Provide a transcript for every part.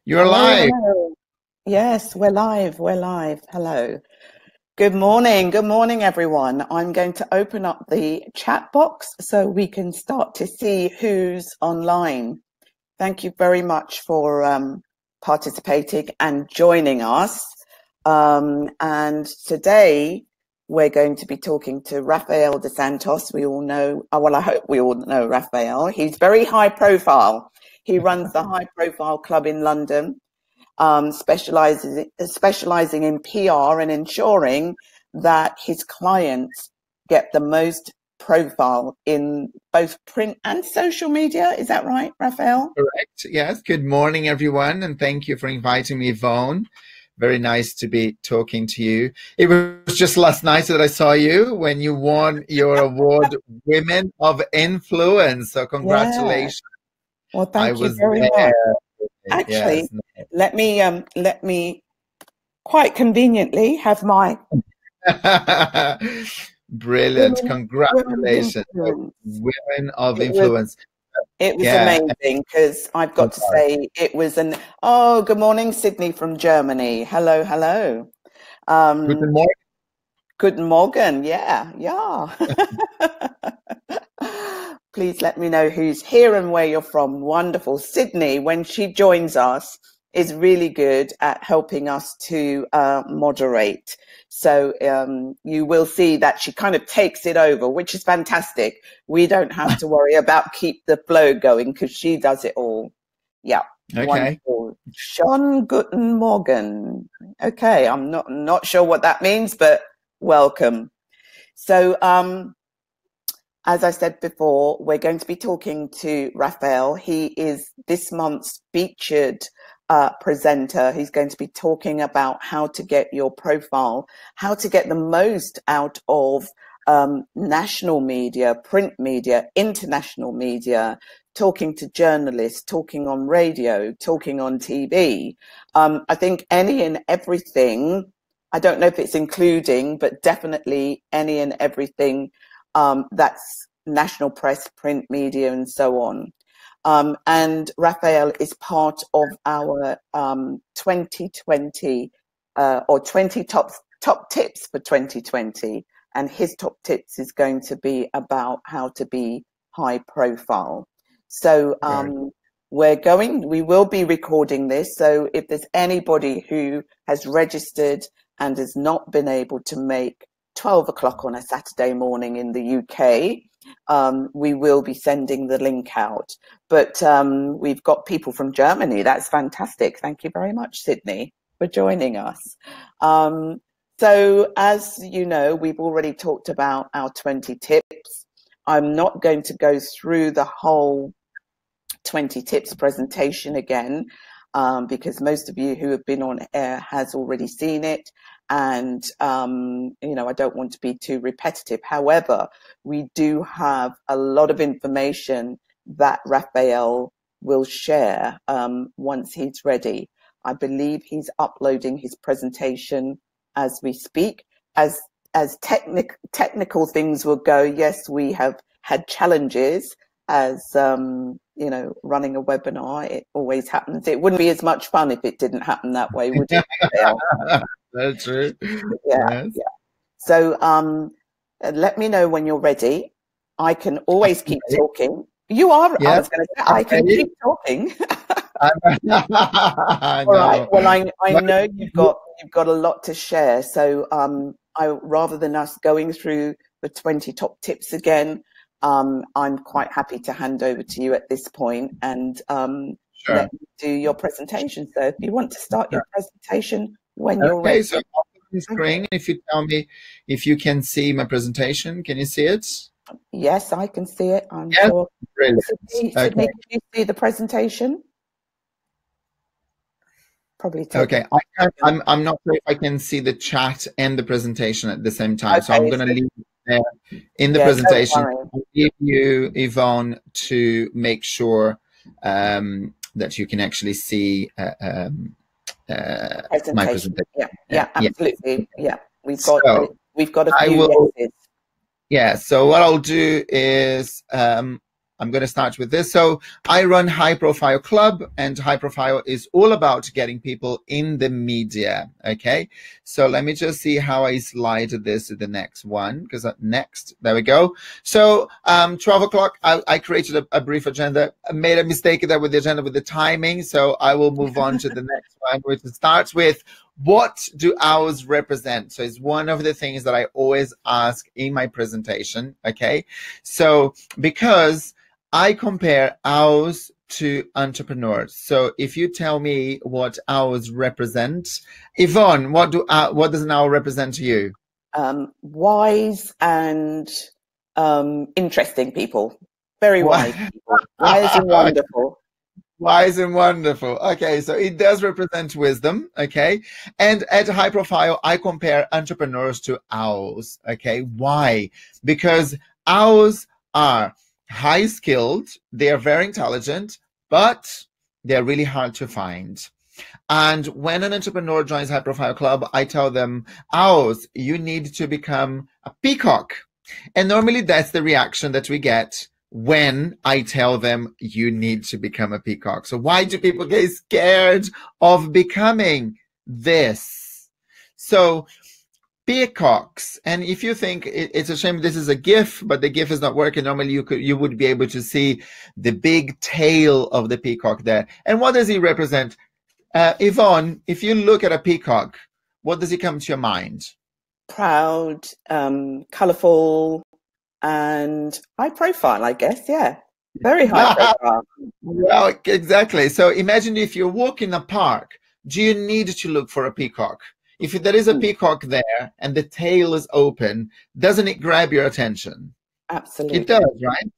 You're Hello, live. hello. Yes, we're live. We're live. Hello. Good morning. Good morning, everyone. I'm going to open up the chat box so we can start to see who's online. Thank you very much for participating and joining us. And today we're going to be talking to Rafael dos Santos. We all know, well, I hope we all know Rafael. He's very high profile. He runs the High Profile Club in London, specializing in PR and ensuring that his clients get the most profile in both print and social media. Is that right, Rafael? Correct. Yes. Good morning, everyone, and thank you for inviting me, Yvonne. Very nice to be talking to you. It was just last night that I saw you when you won your award, Women of Influence. So Yeah. congratulations. Well, I thank you was very much. there. Actually, Yes. let me quite conveniently have my Brilliant. women of Congratulations. influence. Women of It was Influence. it was Yeah. amazing because I've got to say it was an good morning, Sydney from Germany. Hello, hello. Guten Um, Morgen. Guten Morgen. Yeah, yeah. Please let me know who's here and where you're from. Wonderful. Sydney, when she joins us, is really good at helping us to moderate. So you will see that she kind of takes it over, which is fantastic. We don't have to worry about keep the flow going because she does it all. Yeah, Okay. wonderful. Schon guten Morgen. Okay, I'm not sure what that means, but welcome. So as I said before, we're going to be talking to Rafael. He is this month's featured presenter. He's going to be talking about how to get your profile, how to get the most out of national media, print media, international media, talking to journalists, talking on radio, talking on TV. I think any and everything, I don't know if it's including, but definitely any and everything that's national press, print media, and so on. And Rafael is part of our 2020 or 20 top tips for 2020. And his top tips is going to be about how to be high profile. So we will be recording this. So if there's anybody who has registered and has not been able to make 12 o'clock on a Saturday morning in the UK, we will be sending the link out. But we've got people from Germany. That's fantastic. Thank you very much, Sydney, for joining us. So as you know, we've already talked about our 20 tips. I'm not going to go through the whole 20 tips presentation again, because most of you who have been on air has already seen it. And, I don't want to be too repetitive. However, we do have a lot of information that Rafael will share once he's ready. I believe he's uploading his presentation as we speak. As technical things will go, yes, we have had challenges as running a webinar. It always happens. It wouldn't be as much fun if it didn't happen that way, would it? That's true. Yeah, Yes. yeah. So let me know when you're ready. I can always keep talking. You are. I Yeah. was going to say I can keep talking. I All right. know. Well, I know you've got a lot to share. So I rather than us going through the 20 top tips again, I'm quite happy to hand over to you at this point and Sure. let you do your presentation. So if you want to start your presentation when you're Okay, ready. so on the screen, if you tell me if you can see my presentation, can you see it? Yes, I can see it. I'm Yes. sure. Brilliant. Sydney, Okay. can you see the presentation? Probably take Okay. I'm not sure if I can see the chat and the presentation at the same time. So I'm Okay, going to leave it there in the yeah, don't presentation. worry. I'll give you, Yvonne, to make sure that you can actually see my Presentation. presentation. Yeah, Yeah. absolutely. Yeah, So we've got a I few will. yeses. Yeah. So what I'll do is I'm going to start with this. So I run High Profile Club, and High Profile is all about getting people in the media. Okay, so let me just see how I slide this to the next one, because next, there we go. So 12 o'clock, I created a brief agenda. I made a mistake there with the agenda with the timing, so I will move on to the next one, which starts with, what do owls represent? So it's one of the things that I always ask in my presentation, okay? So because I compare owls to entrepreneurs. So if you tell me what owls represent, Yvonne, what does an owl represent to you? Wise and interesting people. Very wise people. Wise and wonderful. Wise and wonderful. Okay, so it does represent wisdom. Okay, and at High Profile, I compare entrepreneurs to owls. Okay, why? Because owls are high skilled, they are very intelligent, but they're really hard to find. And when an entrepreneur joins High Profile Club, I tell them, owls, you need to become a peacock. And normally that's the reaction that we get when I tell them you need to become a peacock. So why do people get scared of becoming this? So peacocks, and if you think it's a shame this is a GIF, but the GIF is not working, normally you would be able to see the big tail of the peacock there. And what does he represent? Yvonne, if you look at a peacock, what does it come to your mind? Proud, colorful, and high profile, I guess. Yeah, very high profile. Well, exactly. So imagine if you walk in a park, do you need to look for a peacock? If there is a peacock there and the tail is open, doesn't it grab your attention? Absolutely. It does, right?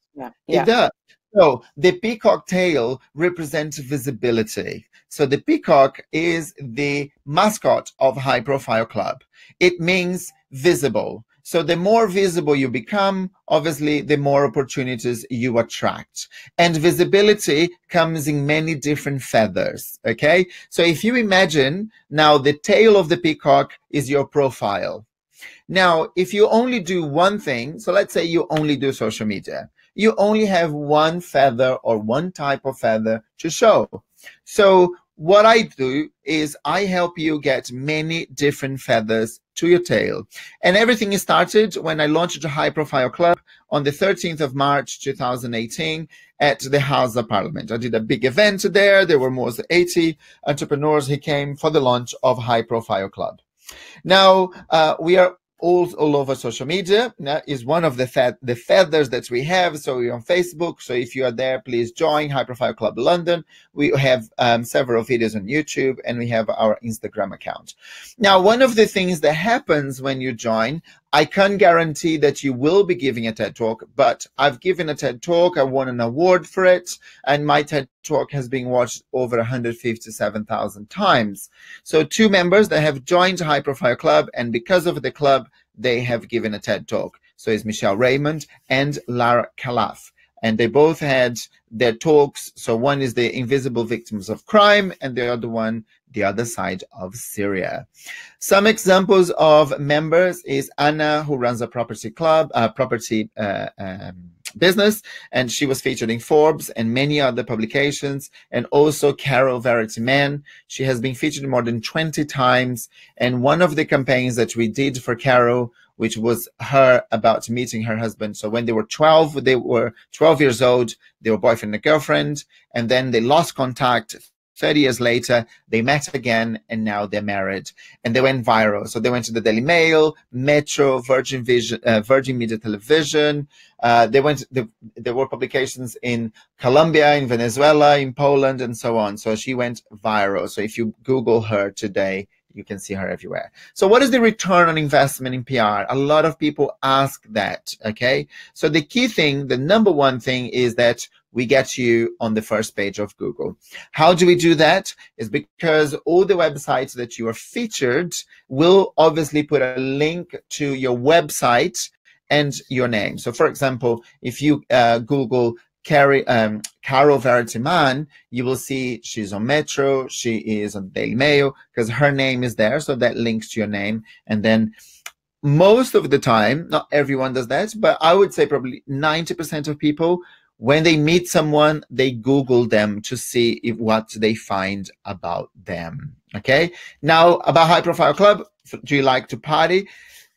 Yeah. It does. So the peacock tail represents visibility. So the peacock is the mascot of High Profile Club. It means visible. So the more visible you become, obviously, the more opportunities you attract. And visibility comes in many different feathers, okay? So if you imagine now the tail of the peacock is your profile. Now, if you only do one thing, so let's say you only do social media, you only have one feather or one type of feather to show. So what I do is I help you get many different feathers to your tail. And everything started when I launched the High Profile Club on the 13th of March, 2018 at the House of Parliament. I did a big event there. There were more than 80 entrepreneurs who came for the launch of High Profile Club. Now, we are all over social media. That is one of the feathers that we have. So we're on Facebook. So if you are there, please join High Profile Club London. We have several videos on YouTube, and we have our Instagram account. Now, one of the things that happens when you join, I can't guarantee that you will be giving a TED Talk, but I've given a TED Talk. I won an award for it, and my TED Talk has been watched over 157,000 times. So 2 members that have joined High Profile Club, and because of the club, they have given a TED Talk. So it's Michelle Raymond and Lara Khalaf. And they both had their talks. So one is the Invisible Victims of Crime, and the other one, The Other Side of Syria. Some examples of members is Anna, who runs a property club, business, and she was featured in Forbes and many other publications. And also Carol Verity Mann. She has been featured more than 20 times. And one of the campaigns that we did for Carol, which was her about meeting her husband. So when they were 12 years old, they were boyfriend and girlfriend, and then they lost contact. 30 years later, they met again, and now they're married, and they went viral. So they went to the Daily Mail, Metro, Virgin Media Television. There were publications in Colombia, in Venezuela, in Poland, and so on. So she went viral. So if you Google her today, you can see her everywhere. So what is the return on investment in PR? A lot of people ask that, okay? So the key thing, the number one thing is that we get you on the first page of Google. How do we do that? Is because all the websites that you are featured will obviously put a link to your website and your name. So for example, if you Google Carol Verity Mann, you will see she's on Metro, she is on Daily Mail, because her name is there, so that links to your name. And then most of the time, not everyone does that, but I would say probably 90% of people when they meet someone, they Google them to see what they find about them. Okay. Now, about High Profile Club, do you like to party?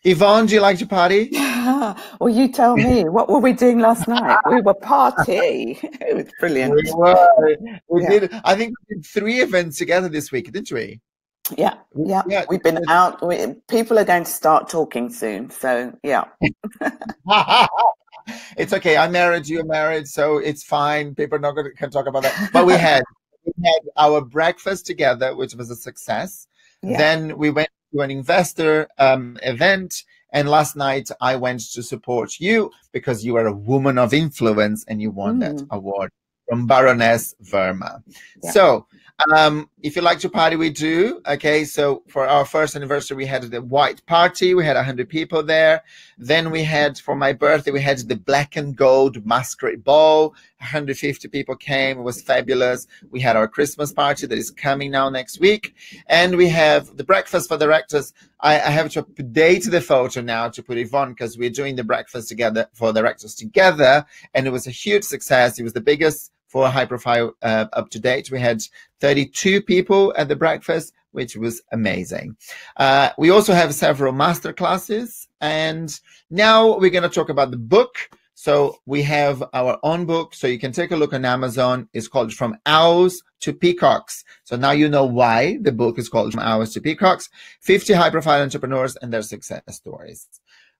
Yvonne, do you like to party? Well, you tell me. What were we doing last night? We were party. It was brilliant. We were. We did. I think we did 3 events together this week, didn't we? Yeah. We've been out. People are going to start talking soon. So, yeah. It's okay. I'm married. You're married. So it's fine. People can talk about that. But we had our breakfast together, which was a success. Yeah. Then we went to an investor event. And last night I went to support you because you are a woman of influence and you won that award from Baroness Verma. Yeah. So if you like to party, we do. Okay, so for our first anniversary, we had the white party. We had 100 people there. Then we had, for my birthday, we had the black and gold masquerade ball. 150 people came. It was fabulous. We had our Christmas party that is coming now next week. And we have the breakfast for directors. I have to update the photo now to put Yvonne because we're doing the breakfast together for directors together. And it was a huge success. It was the biggest for High Profile up to date. We had 32 people at the breakfast, which was amazing. We also have several master classes. And now we're going to talk about the book. So we have our own book. So you can take a look on Amazon. It's called From Owls to Peacocks. So now you know why the book is called From Owls to Peacocks. 50 high profile entrepreneurs and their success stories.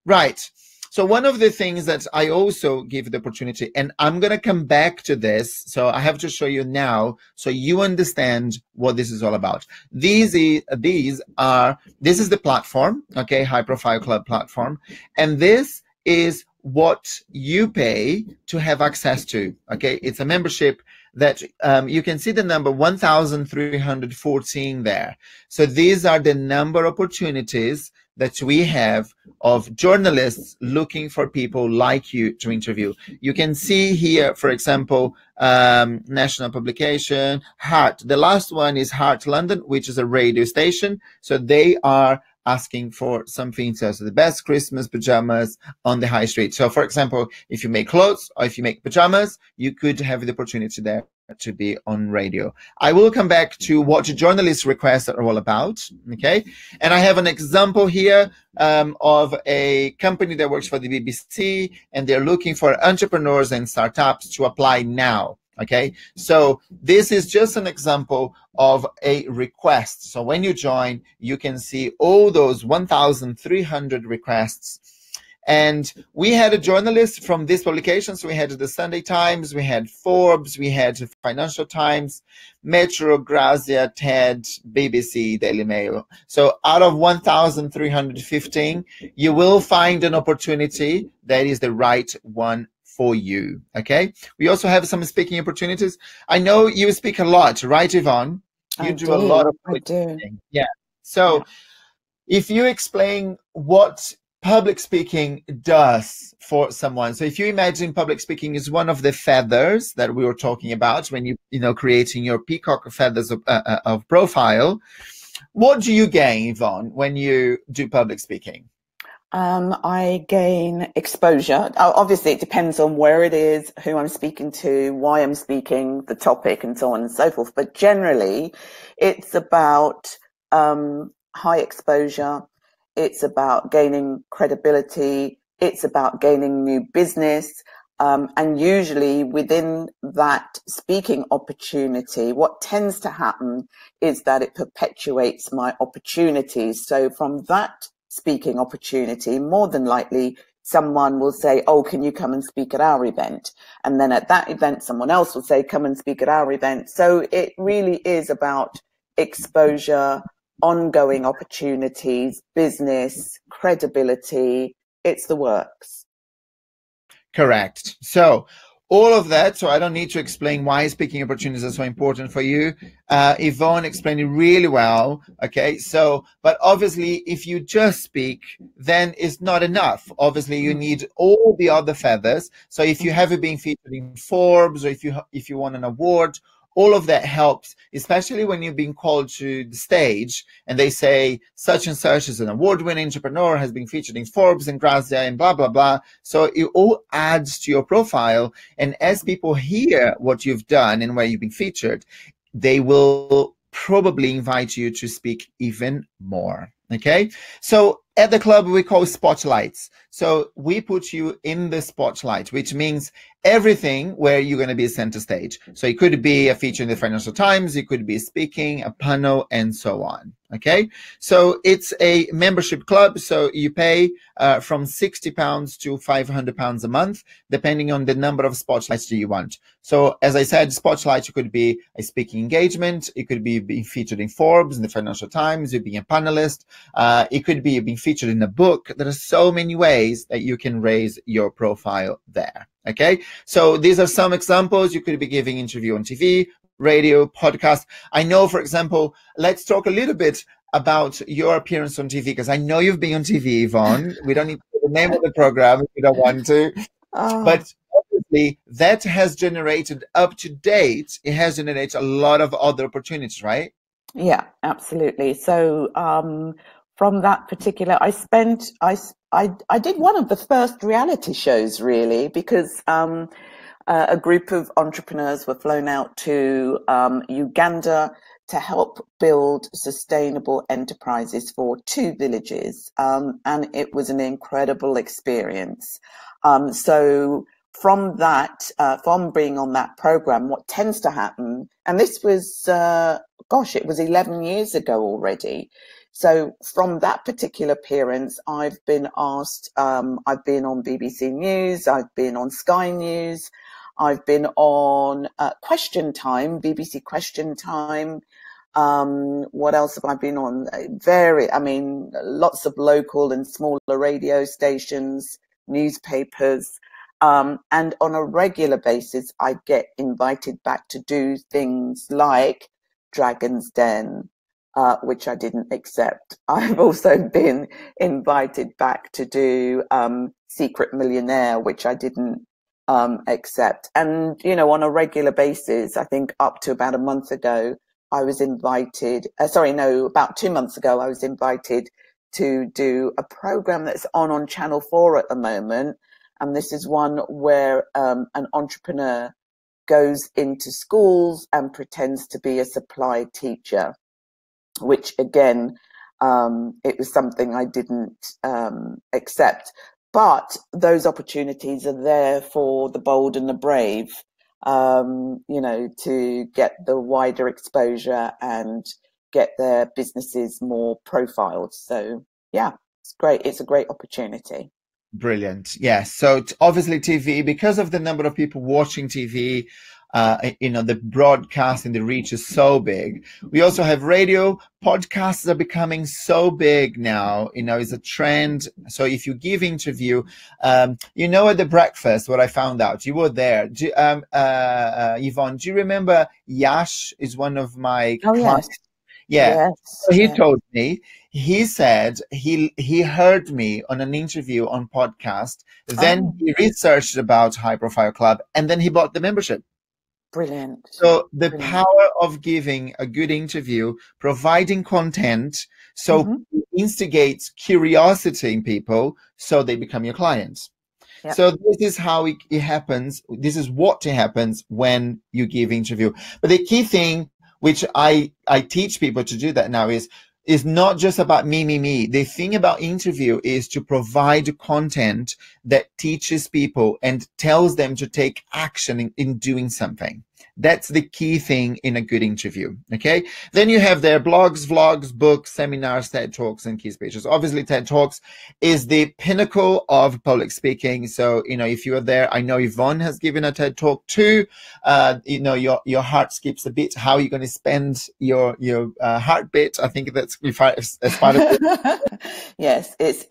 Right. So one of the things that I also give the opportunity, and I'm going to come back to this, so I have to show you now so you understand what this is all about. This is the platform, okay, High Profile Club platform, and this is what you pay to have access to, okay? It's a membership that you can see the number 1,314 there. So these are the number of opportunities that we have of journalists looking for people like you to interview. You can see here, for example, national publication, Heart. The last one is Heart London, which is a radio station. So they are asking for something, so the best Christmas pajamas on the high street. So for example, if you make clothes or if you make pajamas, you could have the opportunity there to be on radio. I will come back to what journalist requests are all about, okay? And I have an example here of a company that works for the BBC, and they're looking for entrepreneurs and startups to apply now, okay? So this is just an example of a request. So when you join, you can see all those 1,300 requests. And we had a journalist from these publications. We had the Sunday Times, we had Forbes, we had the Financial Times, Metro, Grazia, TED, BBC, Daily Mail. So out of 1,315, you will find an opportunity that is the right one for you, okay? We also have some speaking opportunities. I know you speak a lot, right, Yvonne? You do a lot of speaking. Yeah. So if you explain what public speaking does for someone. So if you imagine public speaking is one of the feathers that we were talking about when you creating your peacock feathers of profile, what do you gain, Yvonne, when you do public speaking? I gain exposure. Obviously, it depends on where it is, who I'm speaking to, why I'm speaking, the topic, and so on and so forth. But generally, it's about high exposure. It's about gaining credibility. It's about gaining new business. And usually within that speaking opportunity, what tends to happen is that it perpetuates my opportunities. So from that speaking opportunity, more than likely, someone will say, oh, can you come and speak at our event? And then at that event, someone else will say, come and speak at our event. So it really is about exposure, ongoing opportunities, business, credibility. It's the works. Correct. So all of that, so I don't need to explain why speaking opportunities are so important for you. Yvonne explained it really well. Okay, so, but obviously if you just speak, then it's not enough. Obviously you need all the other feathers. So if you haven't been featured in Forbes, or if you won an award, all of that helps, especially when you're being called to the stage and they say such and such is an award-winning entrepreneur, has been featured in Forbes and Grazia and blah, blah, blah. So it all adds to your profile. And as people hear what you've done and where you've been featured, they will probably invite you to speak even more. Okay, so at the club we call spotlights. So we put you in the spotlight, which means everything where you're going to be center stage. So it could be a feature in the Financial Times, it could be speaking, a panel, and so on. Okay, so it's a membership club. So you pay from £60 to £500 a month, depending on the number of spotlights that you want. So as I said, spotlight, it could be a speaking engagement, it could be being featured in Forbes, in the Financial Times, you being a panelist, it could be being featured in a book. There are so many ways that you can raise your profile there. Okay, so these are some examples. You could be giving interview on TV, radio, podcast. I know, for example, let's talk a little bit about your appearance on TV, because I know you've been on TV, Yvonne. We don't need to put the name of the program if you don't want to. But obviously that has generated, up to date, it has generated a lot of other opportunities, right? Yeah, absolutely. So from that particular, I did one of the first reality shows, really, because a group of entrepreneurs were flown out to Uganda to help build sustainable enterprises for 2 villages. And it was an incredible experience. So from that, from being on that program, what tends to happen, and this was, it was 11 years ago already. So from that particular appearance, I've been asked, I've been on BBC News, I've been on Sky News, I've been on Question Time, BBC Question Time. What else have I been on? Lots of local and smaller radio stations, newspapers. And on a regular basis, I get invited back to do things like Dragon's Den, which I didn't accept. I've also been invited back to do Secret Millionaire, which I didn't accept. And, on a regular basis, I think up to about a month ago, I was invited, about 2 months ago, I was invited to do a program that's on Channel 4 at the moment. And this is one where an entrepreneur goes into schools and pretends to be a supply teacher, which again, it was something I didn't accept. But those opportunities are there for the bold and the brave, to get the wider exposure and get their businesses more profiled. So yeah, it's great. It's a great opportunity. Brilliant. Yes. So obviously TV, because of the number of people watching TV, the broadcast and the reach is so big. We also have radio. Podcasts are becoming so big now. It's a trend. So if you give interview, at the breakfast, what I found out, you were there. Yvonne, do you remember Yash is one of my clients? Yes. Yeah. Yes, so he told me, he said he heard me on an interview on podcast, then he researched about High Profile Club, and then he bought the membership. Brilliant. So the power of giving a good interview, providing content, so it instigates curiosity in people, so they become your clients. Yep. So this is how it happens. This is what happens when you give interview. But the key thing, which I teach people to do that now, is not just about me. The thing about interview is to provide content that teaches people and tells them to take action in doing something. That's the key thing in a good interview. Okay. Then you have their blogs, vlogs, books, seminars, TED Talks, and key speeches. Obviously, TED Talks is the pinnacle of public speaking. So, if you are there, I know Yvonne has given a TED Talk too. Your heart skips a bit. How are you going to spend your heartbeat? I think that's as part of it. Yes. It's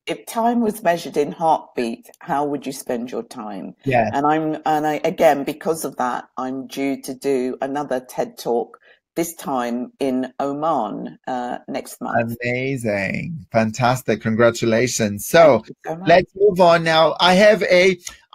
if time was measured in heartbeat, how would you spend your time? Yeah. And I again, because of that, I'm due to do another TED Talk, this time in Oman next month. Amazing. Fantastic. Congratulations. So let's move on now. I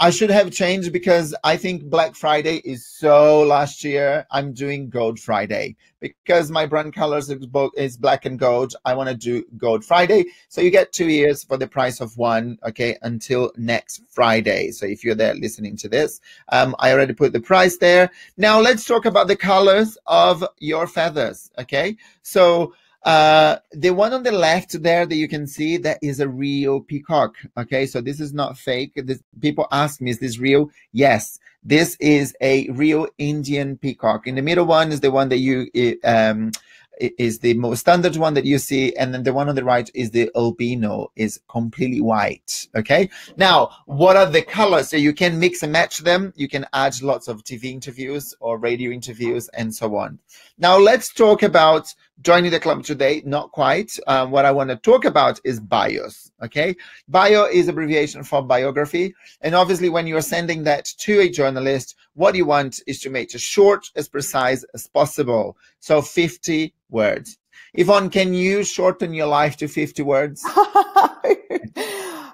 I should have changed because I think Black Friday is so last year. I'm doing Gold Friday because my brand colors is black and gold. I want to do Gold Friday. So you get 2 years for the price of one, okay, until next Friday. So if you're there listening to this, I already put the price there. Now let's talk about the colors of your feathers, okay? So the one on the left there that you can see, that is a real peacock. Okay, so this is not fake. People ask me, is this real? Yes, this is a real Indian peacock. In the middle one is the one that you is the most standard one that you see, and then the one on the right is the albino, is completely white. Okay, now what are the colors? So you can mix and match them. You can add lots of TV interviews or radio interviews and so on. Now let's talk about joining the club today. Not quite. What I want to talk about is bios. Okay, bio is abbreviation for biography, and obviously when you're sending that to a journalist, what you want is to make it short, as precise as possible. So 50 words. Yvonne, can you shorten your life to 50 words?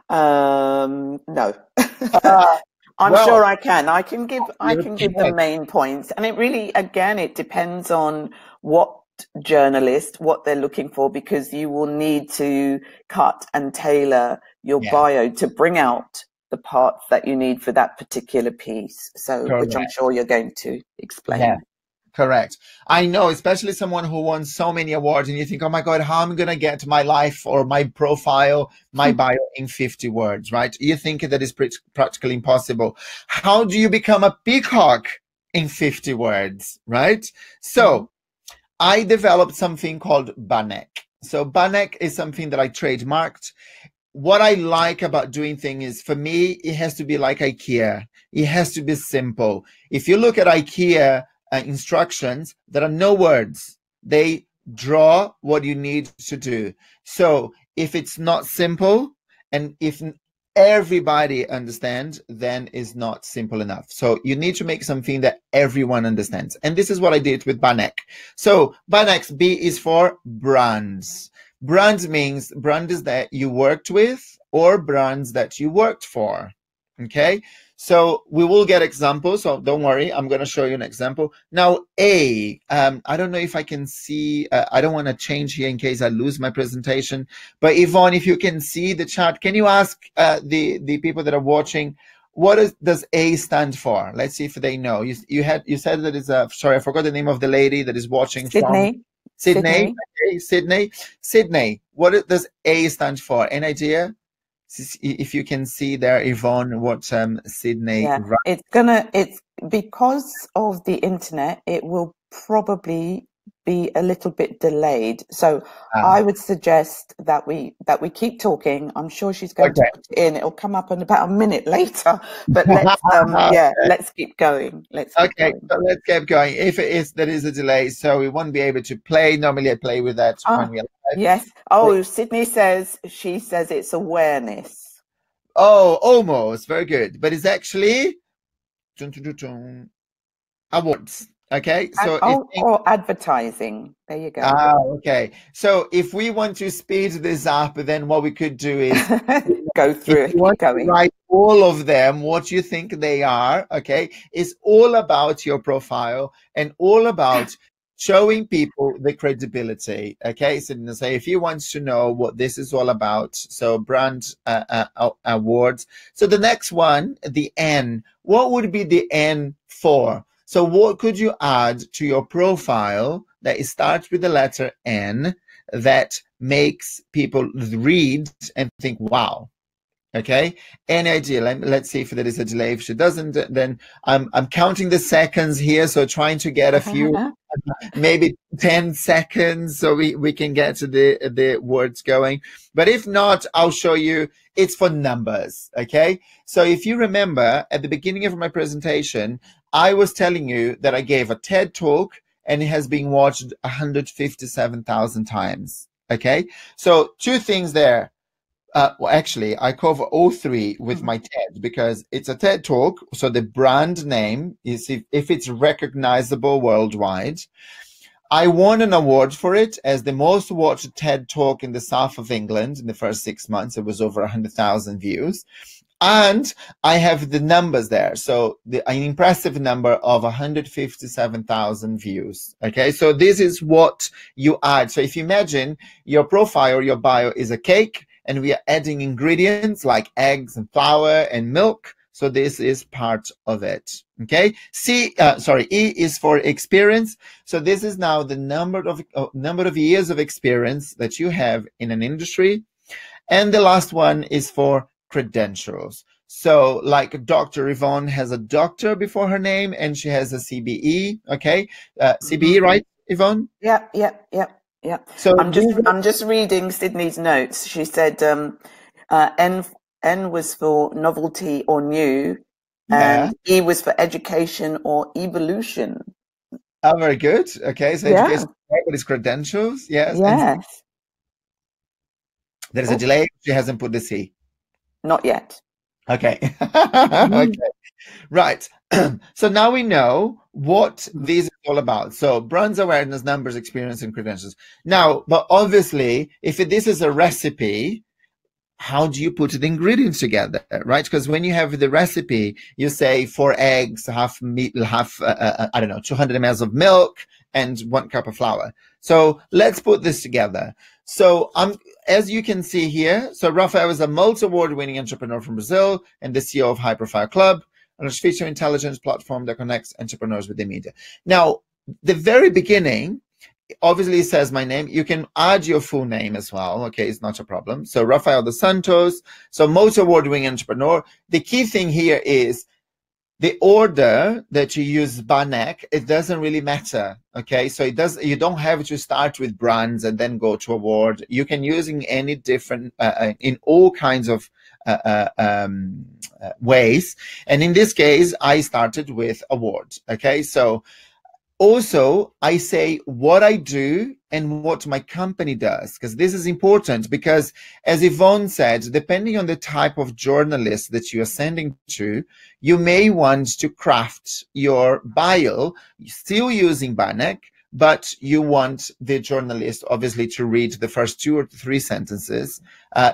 No. I'm sure I can. I can give the main points, and it really, again, it depends on what journalist, what they're looking for, because you will need to cut and tailor your bio to bring out the parts that you need for that particular piece. So, which I'm sure you're going to explain. Yeah. Correct. I know, especially someone who won so many awards and you think, oh my God, how am I going to get my life or my profile, my bio in 50 words, right? You think that is practically impossible. How do you become a peacock in 50 words, right? So I developed something called Banek. So Banek is something that I trademarked. What I like about doing things is, for me, it has to be like IKEA. It has to be simple. If you look at IKEA, instructions, there are no words. They draw what you need to do. So if it's not simple, and if everybody understands, then it's not simple enough. So you need to make something that everyone understands. And this is what I did with Banek. So Banek's B is for brands. Brands means brands that you worked with or brands that you worked for. Okay, so we will get examples, so don't worry, I'm going to show you an example. Now I don't know if I can see, I don't want to change here in case I lose my presentation, but Yvonne, if you can see the chat, can you ask the people that are watching, what does A stand for? Let's see if they know. You said that is sorry, I forgot the name of the lady that is watching. Sydney. Sydney. Okay, Sydney. What does A stand for? Any idea? If you can see there, Yvonne, what Sydney. Yeah, it's because of the internet, it will probably be a little bit delayed. So I would suggest that we keep talking. I'm sure she's going to put it in. It'll come up in about a minute later. But let's let's keep going. So let's keep going. If it is, there is a delay, so we won't be able to play. Normally I play with that when we are live. Yes. Oh, Sydney says it's awareness. Oh, almost. Very good. But it's actually awards. Okay, so or advertising. There you go. Okay. So if we want to speed this up, then what we could do is go through it. Keep going. Write all of them, what you think they are. Okay, it's all about your profile and all about showing people the credibility. Okay, so if you want to know what this is all about, so brand awards. So the next one, the N. What would be the N for? So what could you add to your profile that starts with the letter N that makes people read and think, wow? Okay, any idea? Let's see if there is a delay. If she doesn't, then I'm counting the seconds here, so trying to get a few, maybe 10 seconds, so we can get to the words going. But if not, I'll show you. It's for numbers. Okay, so if you remember at the beginning of my presentation, I was telling you that I gave a TED talk and it has been watched 157,000 times. Okay, so two things there. Well, actually, I cover all three with my TED because it's a TED talk. So the brand name is, if it's recognizable worldwide. I won an award for it as the most watched TED talk in the south of England in the first 6 months. It was over 100,000 views. And I have the numbers there. So an impressive number of 157,000 views. Okay, so this is what you add. So if you imagine your profile or your bio is a cake, and we are adding ingredients like eggs and flour and milk. So this is part of it. Okay. E is for experience. So this is now the number of years of experience that you have in an industry. And the last one is for credentials. So like Dr. Yvonne has a doctor before her name, and she has a CBE. Okay. CBE, right, Yvonne? Yeah. So I'm just reading Sydney's notes. She said N was for novelty or new, and E was for education or evolution. Oh, very good. Okay, so education is credentials. Yes. Yes. There's a delay. She hasn't put the C. Not yet. Okay. Okay. Right. So now we know what this is all about. So brand awareness, numbers, experience, and credentials. Now, but obviously, if this is a recipe, how do you put the ingredients together, right? Because when you have the recipe, you say 4 eggs, half meat, half, 200 ml of milk, and 1 cup of flour. So let's put this together. So as you can see here, so Rafael is a multi-award-winning entrepreneur from Brazil and the CEO of High Profile Club, an artificial intelligence platform that connects entrepreneurs with the media. Now, the very beginning, obviously it says my name. You can add your full name as well. Okay, it's not a problem. So Rafael dos Santos, so most award-winning entrepreneur. The key thing here is the order that you use Banek. It doesn't really matter. Okay, so you don't have to start with brands and then go to award. You can use in any different in all kinds of ways. And in this case, I started with award. Okay, so also, I say what I do and what my company does, because this is important, because as Yvonne said, depending on the type of journalist that you are sending to, you may want to craft your bio still using Banek, but you want the journalist obviously to read the first 2 or 3 sentences.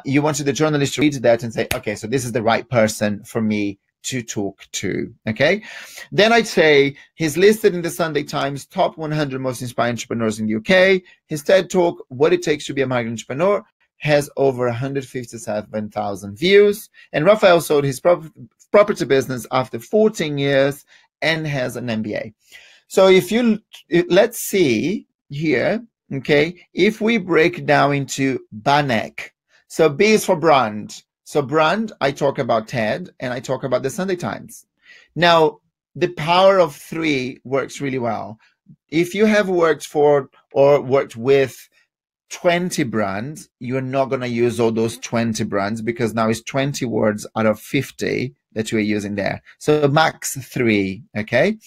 You want the journalist to read that and say, okay, so this is the right person for me to talk to. Okay, then I'd say he's listed in the Sunday Times top 100 most inspiring entrepreneurs in the UK. His TED Talk, What It Takes to Be a Migrant Entrepreneur, has over 157,000 views. And Rafael sold his property business after 14 years and has an MBA. So let's see here, okay, if we break down into Banek. So B is for brand. So brand, I talk about TED and I talk about the Sunday Times. Now, the power of 3 works really well. If you have worked for or worked with 20 brands, you're not going to use all those 20 brands, because now it's 20 words out of 50 that you are using there. So max 3, okay?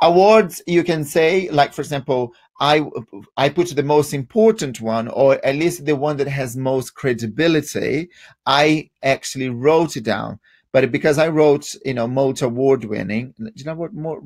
Awards, you can say, like, for example, I put the most important one, or at least the one that has most credibility. I actually wrote it down, but because I wrote, multi award winning, did I wrote more?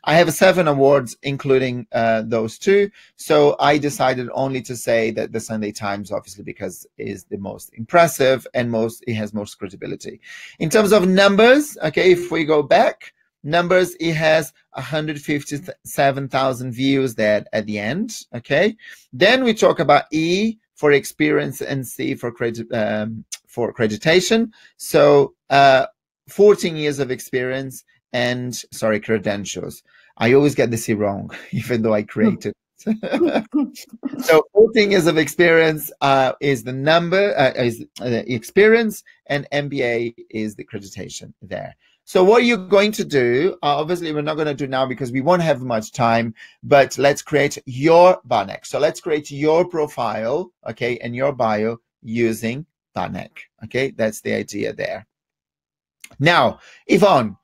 I have 7 awards, including those 2. So I decided only to say that the Sunday Times, obviously, because it is the most impressive and it has most credibility. In terms of numbers, okay, if we go back. Numbers, it has 157,000 views there at the end. Okay. Then we talk about E for experience and C for accreditation. So 14 years of experience and credentials. I always get the C wrong, even though I created it. So 14 years of experience is the number, is the experience, and MBA is the accreditation there. So what are you going to do? Obviously, we're not going to do now because we won't have much time, but let's create your Banek. So let's create your profile, okay, and your bio using Banek, okay? That's the idea there. Now, Yvonne,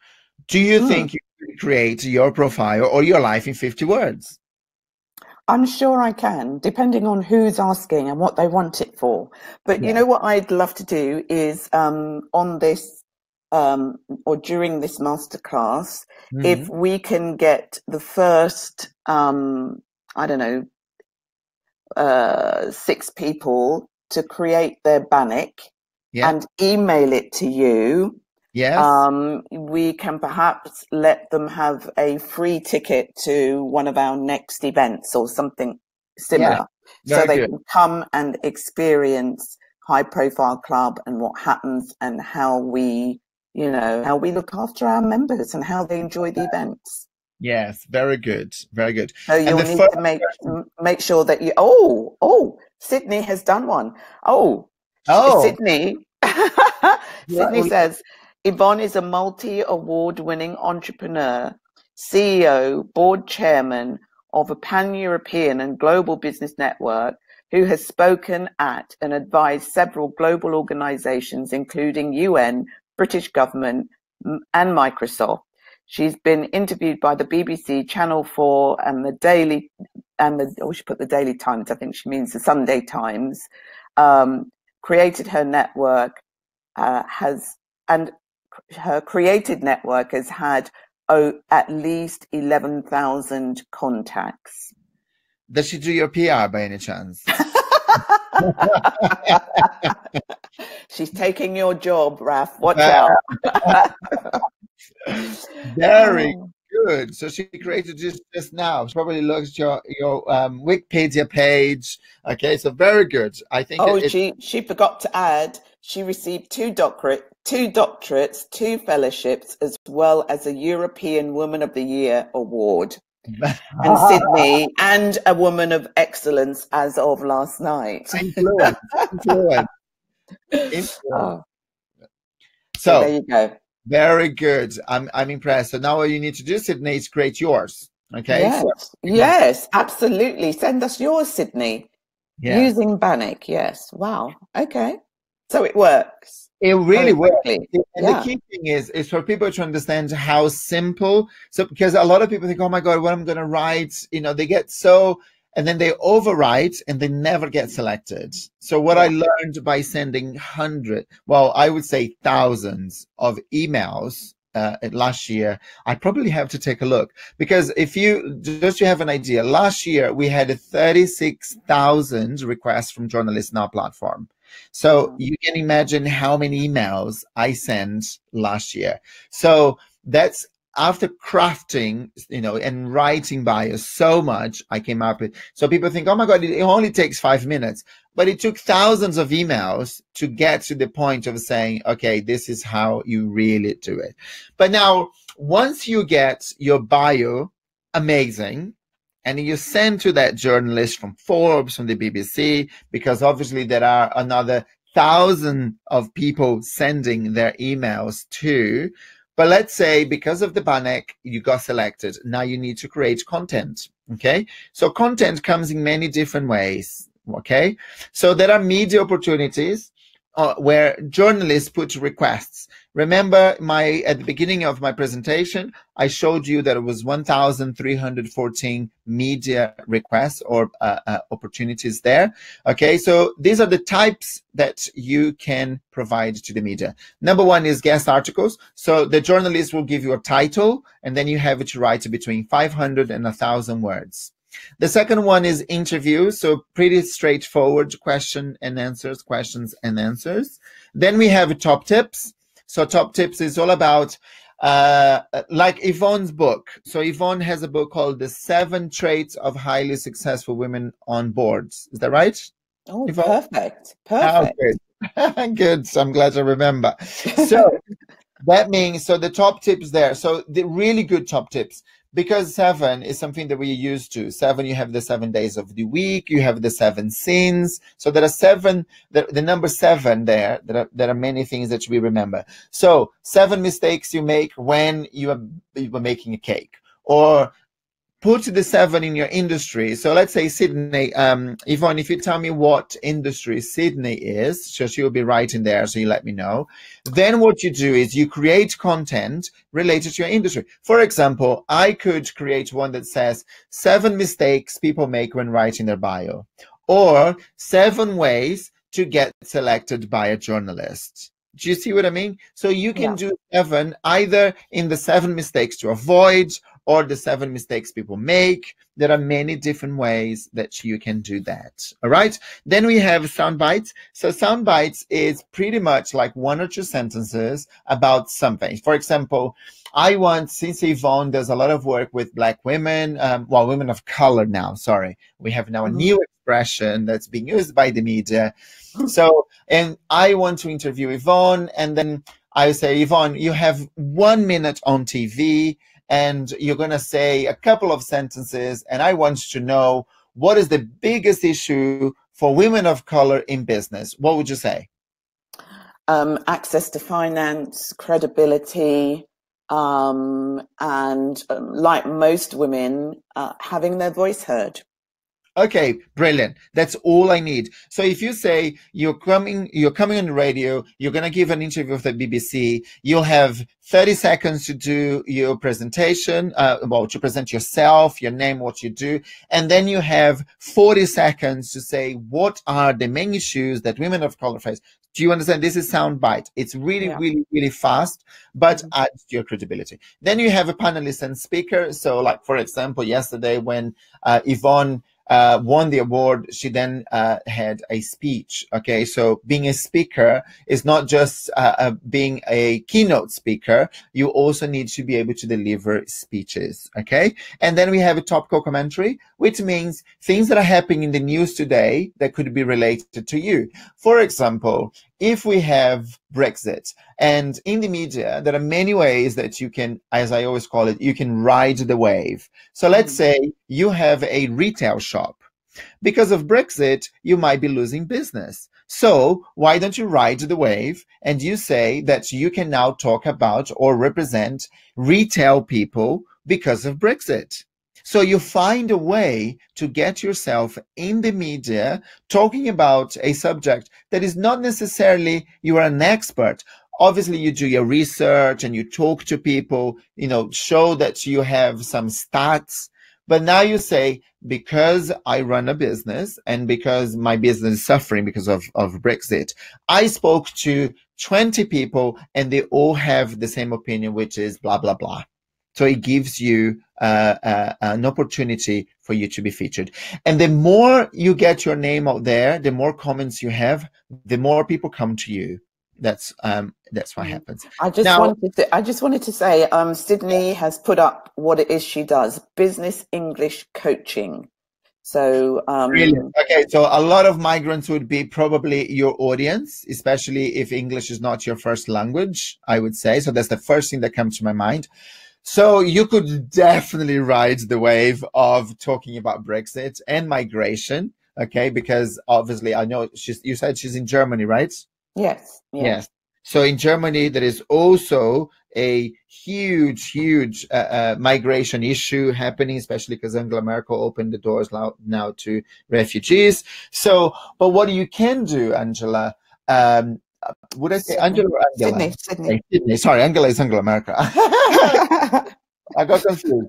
do you think you can create your profile or your life in 50 words? I'm sure I can, depending on who's asking and what they want it for. But you know what I'd love to do is on this or during this masterclass, if we can get the first, 6 people to create their Banek and email it to you, we can perhaps let them have a free ticket to one of our next events or something similar. So they can come and experience High Profile Club and what happens and how we, how we look after our members and how they enjoy the events. Yes, very good, very good. So you'll need to make sure that you. Sydney has done one. Sydney. Sydney says Yvonne is a multi-award-winning entrepreneur, CEO, board chairman of a pan-European and global business network who has spoken at and advised several global organizations, including UN, British government, and Microsoft. She's been interviewed by the BBC, Channel 4, and the Daily, she put the Daily Times, I think she means the Sunday Times, created her network, her created network has had at least 11,000 contacts. Does she do your PR by any chance? She's taking your job, Raf. Watch out. Very good. So she created just now. She probably looks at your Wikipedia page. Okay, so very good. I think. She forgot to add. She received two doctorates, 2 fellowships, as well as a European Woman of the Year award. And Sydney, and a Woman of Excellence as of last night. Influence. So there you go. Very good. I'm impressed. So now what you need to do, Sydney, is create yours. Okay. Yes, absolutely. Send us yours, Sydney. Using Bannock. Yes. Wow. Okay. So it works. It really works. And the key thing is for people to understand how simple. So because a lot of people think, oh my God, what I'm going to write, they get so, and then they overwrite and they never get selected. So what I learned by sending I would say thousands of emails last year, I probably have to take a look, because if you have an idea, last year we had 36,000 requests from journalists in our platform. So you can imagine how many emails I sent last year. So that's after crafting, and writing bios so much, I came up with. So people think, oh my God, it only takes 5 minutes, but it took thousands of emails to get to the point of saying, okay, this is how you really do it. But now, once you get your bio amazing, and you send to that journalist from Forbes, from the BBC, because obviously there are another 1,000 of people sending their emails too. But let's say because of the Bannock, you got selected. Now you need to create content. Okay. So content comes in many different ways. Okay. So there are media opportunities where journalists put requests. Remember at the beginning of my presentation, I showed you that it was 1,314 media requests or opportunities there. Okay, so these are the types that you can provide to the media. Number one is guest articles. So the journalist will give you a title, and then you have to write between 500 and 1,000 words. The second one is interviews, so pretty straightforward questions and answers. Then we have top tips. So top tips is all about like Yvonne's book. So Yvonne has a book called The 7 Traits of Highly Successful Women on Boards. Is that right? Oh, Yvonne? Perfect. Oh, good. Good. So I'm glad I remember. So that means, so the top tips there. So the really good top tips. Because 7 is something that we're used to. 7, you have the 7 days of the week, you have the 7 sins. So there are 7, the number 7 there, there are many things that we remember. So 7 mistakes you make when you are making a cake, or put the 7 in your industry. So let's say Sydney, Yvonne, if you tell me what industry Sydney is, so she'll be right in there, so you let me know. Then what you do is you create content related to your industry. For example, I could create one that says 7 mistakes people make when writing their bio, or 7 ways to get selected by a journalist. Do you see what I mean? So you can do 7 either in the 7 mistakes to avoid, or the 7 mistakes people make. There are many different ways that you can do that. All right. Then we have sound bites. So sound bites is pretty much like 1 or 2 sentences about something. For example, I want, since Yvonne does a lot of work with Black women, well, women of color now, sorry. We have now a new expression that's being used by the media. So, and I want to interview Yvonne, and then I say, Yvonne, you have 1 minute on TV, and you're going to say a couple of sentences, and I want to know, what is the biggest issue for women of color in business? What would you say? Access to finance, credibility, and like most women, having their voice heard. Okay, brilliant. That's all I need. So if you say you're coming on the radio, you're going to give an interview with the BBC, you'll have 30 seconds to do your presentation, well, to present yourself, your name, what you do, and then you have 40 seconds to say what are the main issues that women of color face. Do you understand? This is soundbite. It's really, really fast, but adds to your credibility. Then you have a panelist and speaker. So like, for example, yesterday when Yvonne won the award, she then had a speech. Okay, so being a speaker is not just being a keynote speaker. You also need to be able to deliver speeches. Okay, and then we have a topical commentary, which means things that are happening in the news today that could be related to you. For example, if we have Brexit, and in the media, there are many ways that you can, as I always call it, you can ride the wave. So let's say you have a retail shop. Because of Brexit, you might be losing business. So why don't you ride the wave and you say that you can now talk about or represent retail people because of Brexit? So you find a way to get yourself in the media talking about a subject that is not necessarily you are an expert. Obviously, you do your research and you talk to people, you know, show that you have some stats. But now you say, because I run a business and because my business is suffering because of Brexit, I spoke to 20 people and they all have the same opinion, which is blah, blah, blah. So it gives you an opportunity for you to be featured. And the more you get your name out there, the more comments you have, the more people come to you. That's what happens. I just wanted to say, Sydney has put up what it is she does: business English coaching. So brilliant. Okay, so a lot of migrants would be probably your audience, especially if English is not your first language, I would say. So that's the first thing that comes to my mind. So you could definitely ride the wave of talking about Brexit and migration, okay? Because obviously, I know you said she's in Germany, right? Yes. Yes. So in Germany, there is also a huge migration issue happening, especially because Angela Merkel opened the doors now to refugees. So, but what you can do, Angela, would I say Angela or Angela? Sydney. Sorry, Angela is Angela Merkel. I got confused.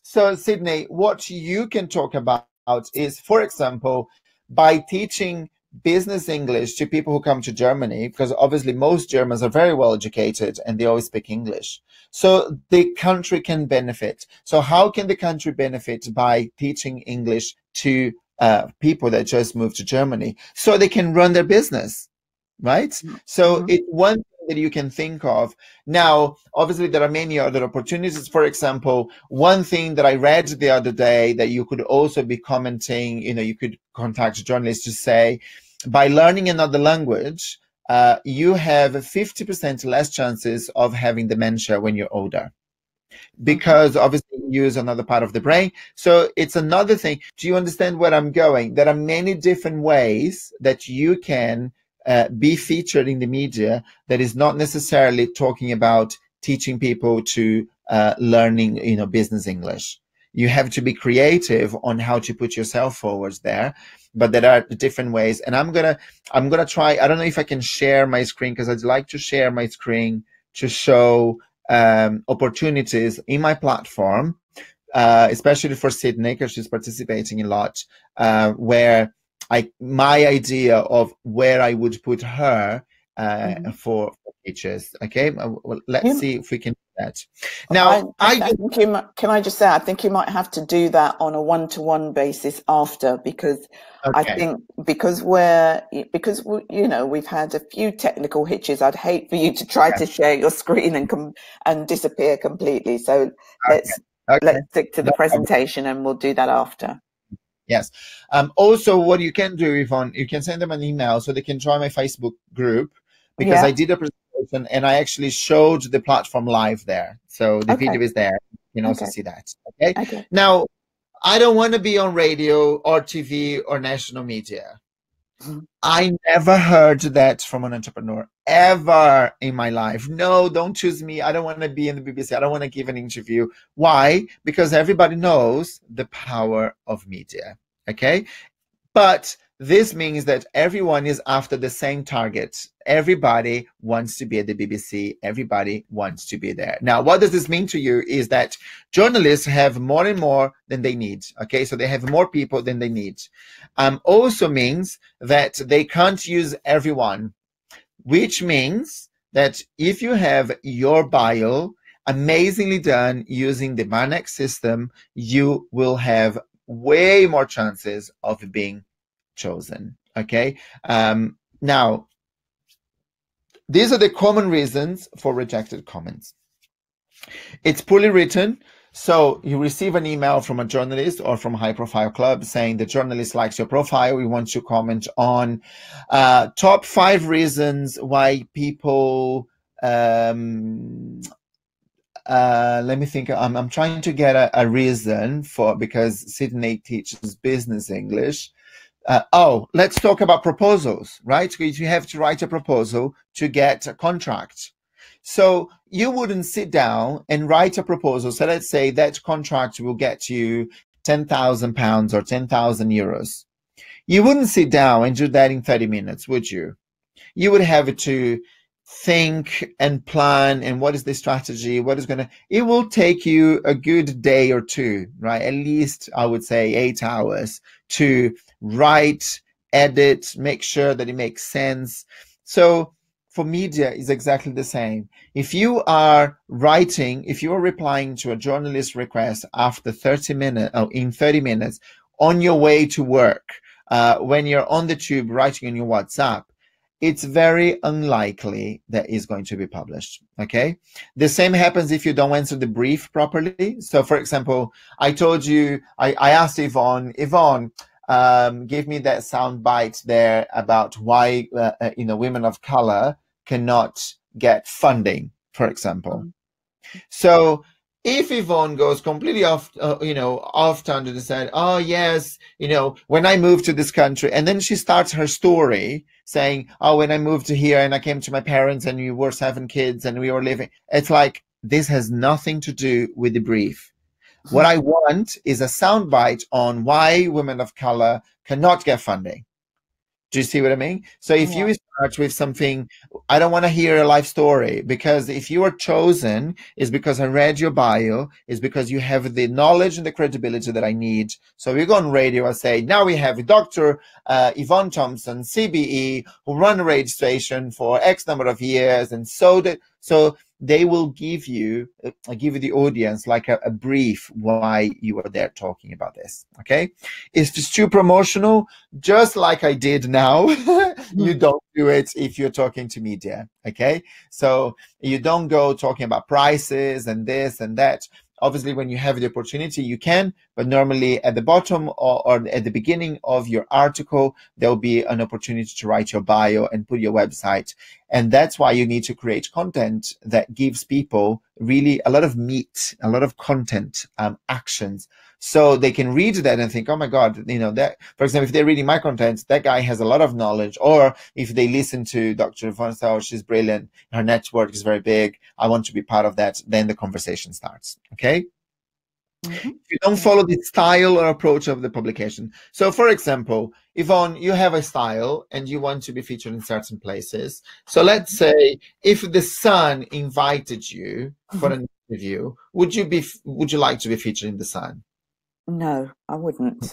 So Sydney, what you can talk about is, for example, by teaching business English to people who come to Germany, because obviously most Germans are very well educated and they always speak English. So the country can benefit. So how can the country benefit by teaching English to people that just moved to Germany so they can run their business, right? So it's one thing that you can think of. Now, obviously, there are many other opportunities. For example, one thing that I read the other day that you could also be commenting, you know, you could contact journalists to say, by learning another language, you have 50% less chances of having dementia when you're older, because obviously you use another part of the brain. So it's another thing. Do you understand where I'm going? There are many different ways that you can be featured in the media that is not necessarily talking about teaching people to learning, you know, business English. You have to be creative on how to put yourself forward there, but there are different ways. And I'm gonna try. I don't know if I can share my screen, because I'd like to share my screen to show opportunities in my platform, especially for Sydney, because she's participating a lot, where my idea of where I would put her for teachers. Okay, well, let's see if we can do that. Now, can I just say, I think you might have to do that on a one-to-one basis after, because I think because we've had a few technical hitches. I'd hate for you to try to share your screen and disappear completely. So let's stick to the presentation, and we'll do that after. Yes. Also, what you can do, Yvonne, you can send them an email so they can join my Facebook group, because I did a presentation and I actually showed the platform live there. So the video is there. You can also see that. Okay. Now, I don't want to be on radio or TV or national media. I never heard that from an entrepreneur ever in my life. No, don't choose me. I don't want to be in the BBC. I don't want to give an interview. Why? Because everybody knows the power of media. Okay. But this means that everyone is after the same target. Everybody wants to be at the BBC. Everybody wants to be there. Now, what does this mean to you is that journalists have more and more than they need. Okay, so they have more people than they need. Also means that they can't use everyone, which means that if you have your bio amazingly done using the Barnex system, you will have way more chances of being chosen. Okay. Now, these are the common reasons for rejected comments. It's poorly written. So you receive an email from a journalist or from a high profile club saying the journalist likes your profile. We want you to comment on top 5 reasons why people, let me think. I'm trying to get a reason for, because Sydney teaches business English. Let's talk about proposals, right? Because you have to write a proposal to get a contract. So you wouldn't sit down and write a proposal. So let's say that contract will get you £10,000 or 10,000 euros. You wouldn't sit down and do that in 30 minutes, would you? You would have to think and plan, and what is the strategy, it will take you a good day or two, right? At least I would say 8 hours to write, edit, make sure that it makes sense. So for media is exactly the same. If you are replying to a journalist request after 30 minutes, in 30 minutes on your way to work, when you're on the tube writing on your WhatsApp, it's very unlikely that it's going to be published. Okay. The same happens if you don't answer the brief properly. So for example, I told you, I asked Yvonne, give me that sound bite there about why, women of color cannot get funding, for example. So if Yvonne goes completely off tangent and said, oh yes, when I moved to this country, and then she starts her story saying, oh, when I moved to here and I came to my parents and we were 7 kids and we were living, it's like, this has nothing to do with the brief. What I want is a soundbite on why women of color cannot get funding. Do you see what I mean? So if you start with something, I don't want to hear a life story, because if you are chosen, it's because I read your bio, it's because you have the knowledge and the credibility that I need. So we go on radio and say, now we have Dr. Yvonne Thompson, CBE, who run a radio station for X number of years. And so they will give you the audience like a brief why you are there talking about this. Okay. If it's too promotional, just like I did now, you don't do it if you're talking to media. Okay. So you don't go talking about prices and this and that. Obviously, when you have the opportunity, you can, but normally at the bottom or at the beginning of your article, there'll be an opportunity to write your bio and put your website. And that's why you need to create content that gives people really a lot of meat, a lot of content, actions, so they can read that and think, oh my God, that, for example, if they're reading my content, that guy has a lot of knowledge. Or if they listen to Dr. Yvonne, oh, she's brilliant, her network is very big, I want to be part of that, then the conversation starts. Okay. If you don't follow the style or approach of the publication. So for example, Yvonne, you have a style and you want to be featured in certain places. So let's say if the Sun invited you for an interview, would you like to be featured in the Sun? No, I wouldn't.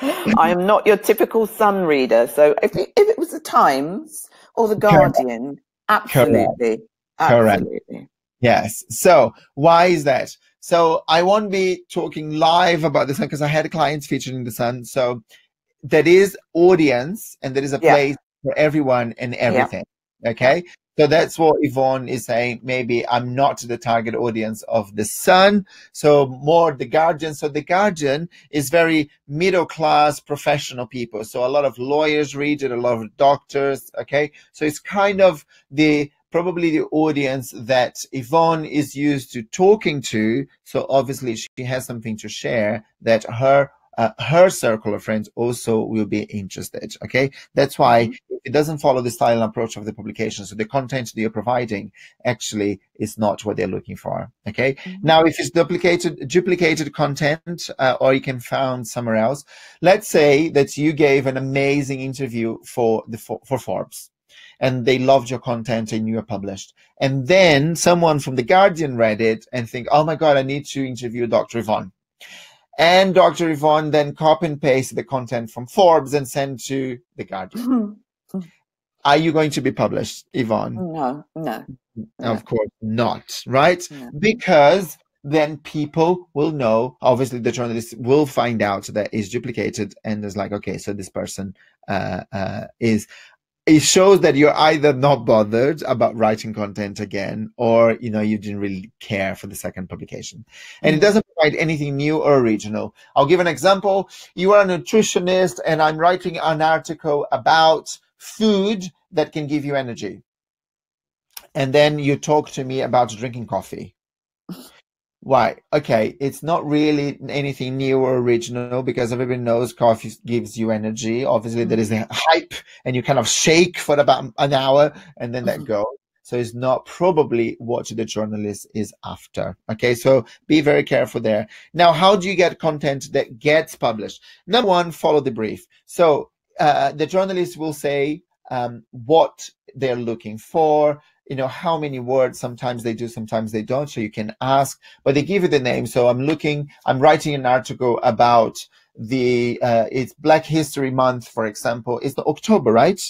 I am not your typical Sun reader. So if it was the Times or the Guardian, absolutely. Correct. Absolutely. Yes. So why is that? So I won't be talking live about this one because I had clients featured in the Sun. So there is audience and there is a place for everyone and everything. Okay. So that's what Yvonne is saying. Maybe I'm not the target audience of the Sun, so more the Guardian. So the Guardian is very middle class professional people. So a lot of lawyers read it, a lot of doctors. Okay. So it's kind of probably the audience that Yvonne is used to talking to. So obviously she has something to share that her circle of friends also will be interested. Okay, that's why it doesn't follow the style and approach of the publication. So the content that you're providing actually is not what they're looking for. Okay, now if it's duplicated content, or you can found somewhere else. Let's say that you gave an amazing interview for Forbes, and they loved your content and you were published. And then someone from the Guardian read it and think, oh my God, I need to interview Dr. Yvonne. And Dr. Yvonne then copy and paste the content from Forbes and send to the Guardian. Are you going to be published, Yvonne? No. Of course not, right? No. Because then people will know, obviously the journalist will find out that it's duplicated and is like, okay, so this person is... It shows that you're either not bothered about writing content again, or you didn't really care for the second publication. And it doesn't provide anything new or original. I'll give an example. You are a nutritionist and I'm writing an article about food that can give you energy. And then you talk to me about drinking coffee. Why? Okay, it's not really anything new or original because everybody knows coffee gives you energy. Obviously, there is a hype and you kind of shake for about an hour and then that goes. So it's not probably what the journalist is after. Okay, so be very careful there. Now, how do you get content that gets published? Number one, follow the brief. So the journalist will say what they're looking for, how many words. Sometimes they do, sometimes they don't. So you can ask, but they give you the name. So I'm writing an article about it's Black History Month, for example. It's October, right?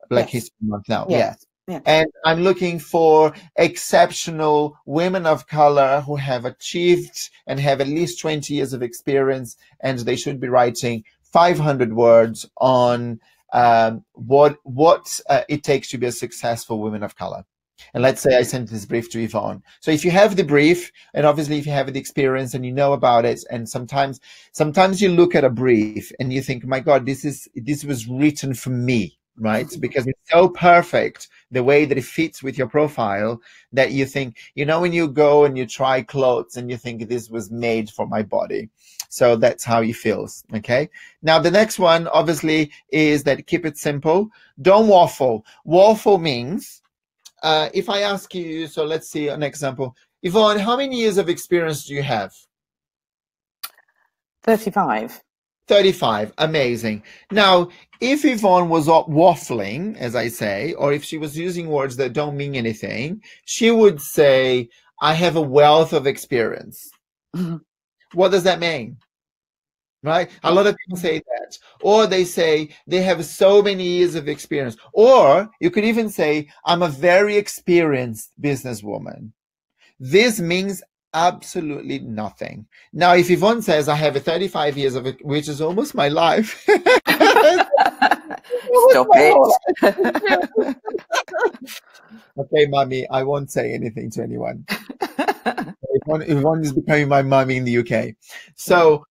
Black History Month now. Yes. Yeah. And I'm looking for exceptional women of color who have achieved and have at least 20 years of experience, and they should be writing 500 words on what it takes to be a successful woman of color. And let's say I sent this brief to Yvonne. So if you have the brief, and obviously if you have the experience and you know about it, and sometimes you look at a brief and you think, my God, this was written for me, right? Because it's so perfect the way that it fits with your profile that you think, when you go and you try clothes and you think this was made for my body. So that's how he feels. Okay. Now the next one obviously is that keep it simple. Don't waffle. Waffle means if I ask you, so let's see an example. Yvonne, how many years of experience do you have? 35. 35. Amazing. Now, if Yvonne was waffling, as I say, or if she was using words that don't mean anything, she would say, I have a wealth of experience. What does that mean? Right? A lot of people say that. Or they say they have so many years of experience. Or you could even say, I'm a very experienced businesswoman. This means absolutely nothing. Now, if Yvonne says, I have a 35 years of it, which is almost my life. Stop it. Okay, mommy, I won't say anything to anyone. Yvonne is becoming my mommy in the UK. So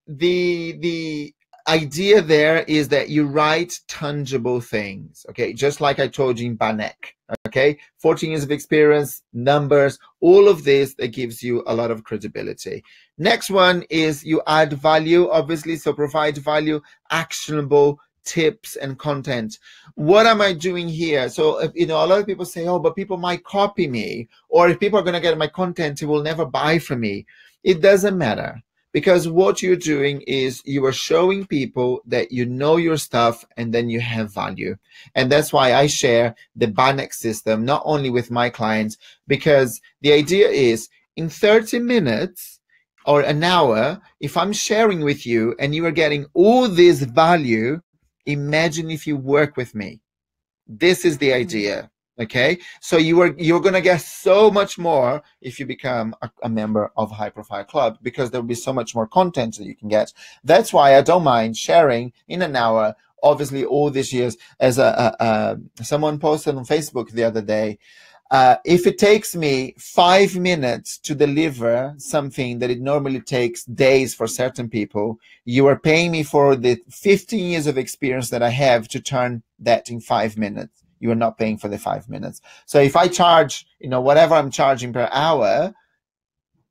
the idea there is that you write tangible things, okay? Just like I told you in Banek, okay? 14 years of experience, numbers, all of this that gives you a lot of credibility. Next one is you add value, obviously, so provide value, actionable tips and content. What am I doing here? So, a lot of people say, oh, but people might copy me, or if people are going to get my content, they will never buy from me. It doesn't matter. Because what you're doing is you are showing people that you know your stuff and then you have value. And that's why I share the Banek system, not only with my clients, because the idea is in 30 minutes, or an hour, if I'm sharing with you and you are getting all this value, imagine if you work with me. This is the idea. Okay, so you're gonna get so much more if you become a member of High Profile Club, because there'll be so much more content that you can get. That's why I don't mind sharing in an hour. Obviously, all these years, as someone posted on Facebook the other day, if it takes me 5 minutes to deliver something that it normally takes days for certain people, you are paying me for the 15 years of experience that I have to turn that in 5 minutes. You are not paying for the 5 minutes. So if I charge, whatever I'm charging per hour,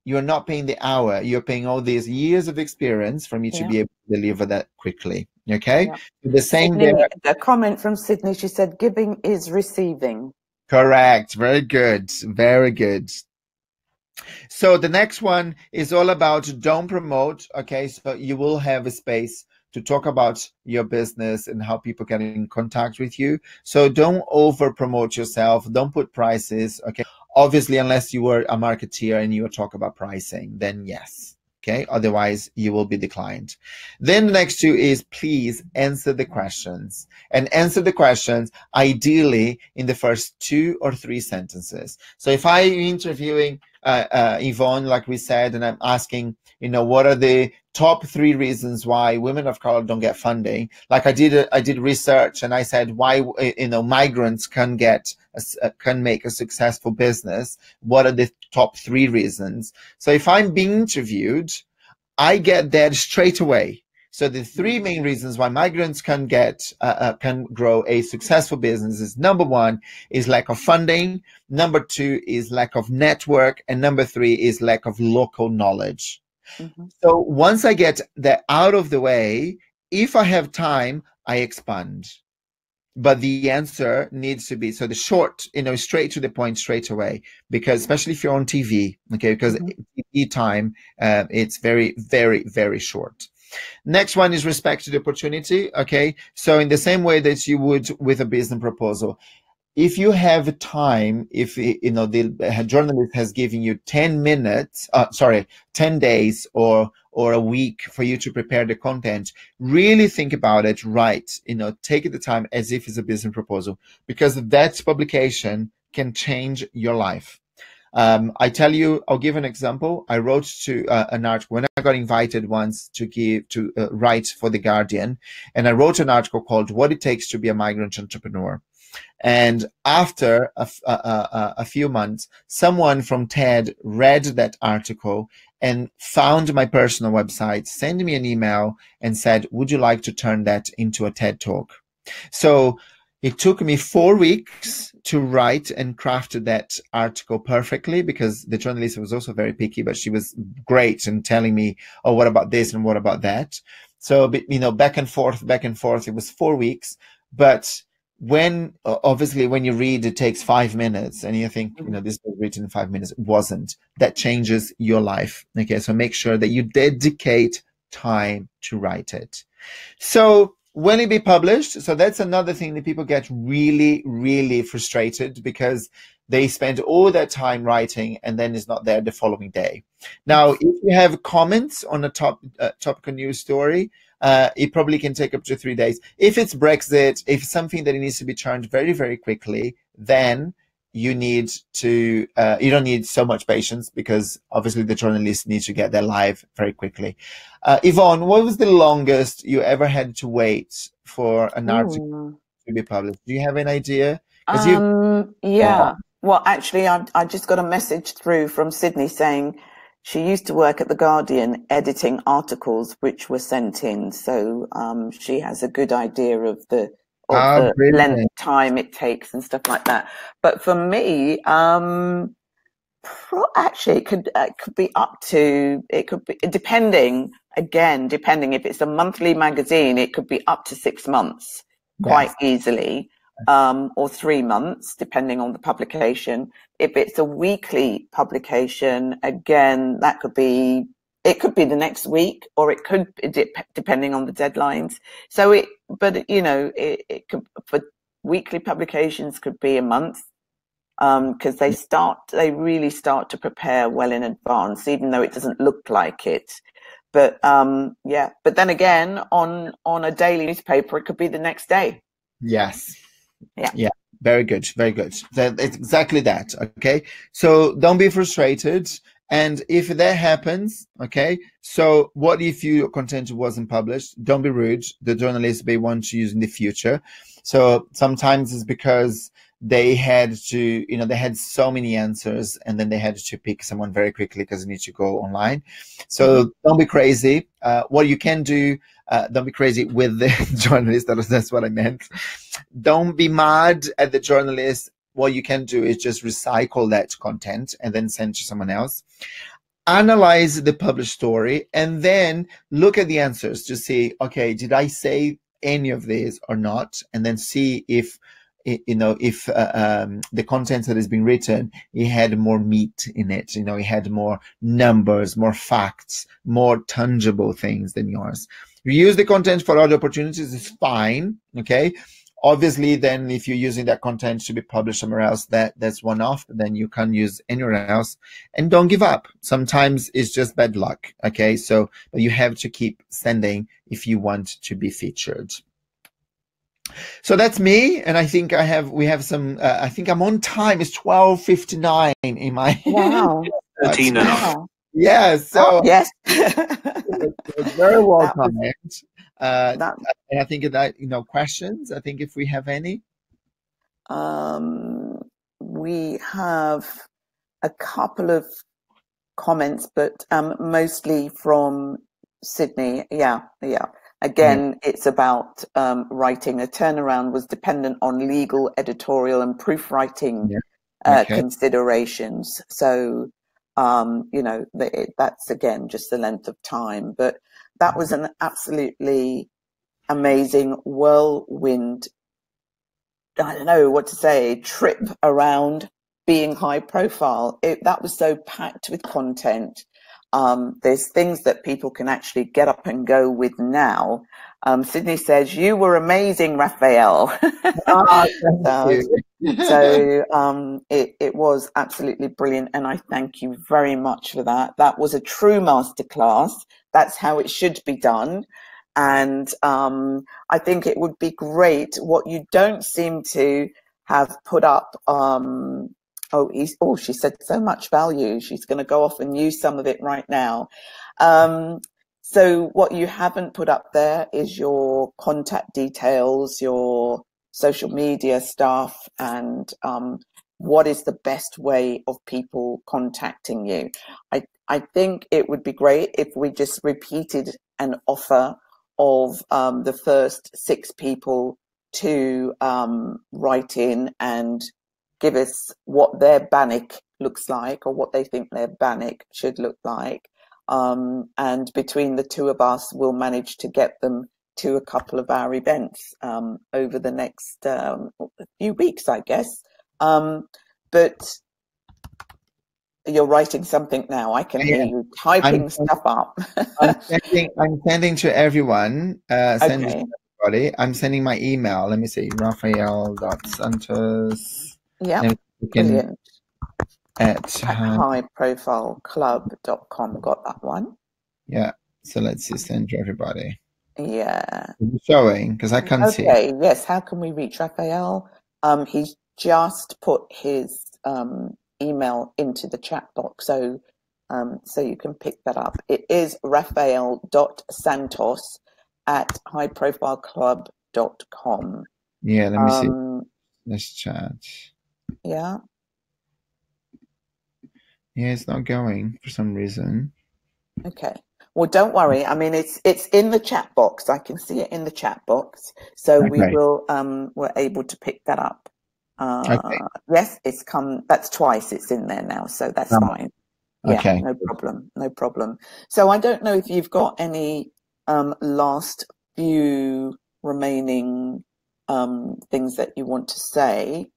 you're not paying the hour. You're paying all these years of experience for me to be able to deliver that quickly. Okay? The same Sydney, there. a comment from Sydney, she said, giving is receiving. Correct. Very good. Very good. So the next one is all about don't promote. Okay, so you will have a space to talk about your business and how people get in contact with you. So don't over promote yourself. Don't put prices. Okay, obviously, unless you were a marketeer and you talk about pricing, then yes. Okay, otherwise you will be declined. Then the next two is please answer the questions, and answer the questions ideally in the first 2 or 3 sentences. So if I'm interviewing Yvonne, like we said, and I'm asking, what are the top 3 reasons why women of color don't get funding? Like I did research, and I said why migrants can make a successful business. What are the top 3 reasons? So if I'm being interviewed, I get that straight away. So the 3 main reasons why migrants can grow a successful business is: number 1 is lack of funding, number 2 is lack of network, and number 3 is lack of local knowledge. So once I get that out of the way, if I have time, I expand. But the answer needs to be, so the short, straight to the point, straight away, because especially if you're on TV, okay, because TV time, it's very, very, very short. Next one is respect to the opportunity. Okay, so in the same way that you would with a business proposal, if you have time, if the journalist has given you 10 days or a week for you to prepare the content, really think about it, take the time as if it's a business proposal, because that publication can change your life. I'll give an example. I wrote to an article when I got invited once to write for The Guardian, and I wrote an article called "What It Takes to Be a Migrant Entrepreneur." And after a few months, someone from TED read that article and found my personal website, sent me an email and said, would you like to turn that into a TED Talk? So it took me 4 weeks to write and craft that article perfectly, because the journalist was also very picky, but she was great in telling me, oh, what about this and what about that? So, back and forth, it was 4 weeks. But when you read, it takes 5 minutes and you think, this was written in 5 minutes. It wasn't. That changes your life. Okay, so make sure that you dedicate time to write it. So when it be published, so that's another thing that people get really, really frustrated, because they spend all that time writing and then it's not there the following day. Now, if you have comments on a topical news story, it probably can take up to 3 days. If it's Brexit, if it's something that it needs to be turned very, very quickly, then you need to, you don't need so much patience, because obviously the journalists need to get their live very quickly. Yvonne, what was the longest you ever had to wait for an article to be published? Do you have an idea? Yeah. Well, actually, I just got a message through from Sydney saying she used to work at The Guardian editing articles which were sent in. So she has a good idea of the length of time it takes and stuff like that. But for me, actually, it could be up to, depending if it's a monthly magazine, it could be up to 6 months quite easily. Or 3 months, depending on the publication. If it's a weekly publication, again, it could be the next week, or it could, depending on the deadlines. So it could, for weekly publications, could be a month. because they really start to prepare well in advance, even though it doesn't look like it. But but then again, on a daily newspaper, it could be the next day. Yes. Yeah. Very good. Very good. It's exactly that. Okay. So don't be frustrated. And if that happens, okay, so what if your content wasn't published? Don't be rude. The journalists may want to use in the future. So sometimes it's because they had to, they had so many answers, and then they had to pick someone very quickly because they need to go online. So don't be crazy. What you can do, don't be crazy with the journalist. That's what I meant. Don't be mad at the journalist. What you can do is just recycle that content and then send to someone else. Analyze the published story and then look at the answers to see, okay, did I say any of these or not? And then see if the content that has been written, it had more meat in it. It had more numbers, more facts, more tangible things than yours. Reuse the content for other opportunities is fine, okay? Obviously, then if you're using that content to be published somewhere else, that's one off, then you can't use anywhere else. And don't give up. Sometimes it's just bad luck, okay? So but you have to keep sending if you want to be featured. So that's me, and I think we have some. I think I'm on time. It's 12:59 in my. Wow. 13 and a half. Yeah. So yes. Very well timed. And I think that questions. I think if we have any. We have a couple of comments, but mostly from Sydney. Yeah. Again, it's about writing. A turnaround was dependent on legal, editorial, and proofwriting considerations. So, that's again just the length of time. But that was an absolutely amazing whirlwind, I don't know what to say, trip around being high profile. That was so packed with content. There's things that people can actually get up and go with now. Sydney says, "You were amazing, Raphael." It was absolutely brilliant, and I thank you very much for that. That was a true masterclass. That's how it should be done. And I think it would be great. What you don't seem to have put up, she said so much value. She's going to go off and use some of it right now. So what you haven't put up there is your contact details, your social media stuff, and what is the best way of people contacting you. I think it would be great if we just repeated an offer of the first 6 people to write in and give us what their bannock looks like, or what they think their bannock should look like. And between the 2 of us, we'll manage to get them to a couple of our events over the next few weeks, I guess. But you're writing something now. I can hear you typing stuff up. I'm sending to everyone. Sending to everybody. I'm sending my email. Let me see. Raphael.santos. Yeah, brilliant. At highprofileclub.com. Got that one. Yeah. So let's see. Send to everybody. Yeah. It's showing because I can't see. Okay. Yes. How can we reach Raphael? He's just put his email into the chat box, so you can pick that up. It is raphael.santos@highprofileclub.com. Yeah, let me see. Let's chat. Yeah. Yeah, it's not going for some reason. Okay. Well, don't worry. I mean, it's in the chat box. I can see it in the chat box, so we're able to pick that up. Yes, it's come. That's twice. It's in there now, so that's fine. Yeah, okay. No problem. So I don't know if you've got any last few remaining things that you want to say.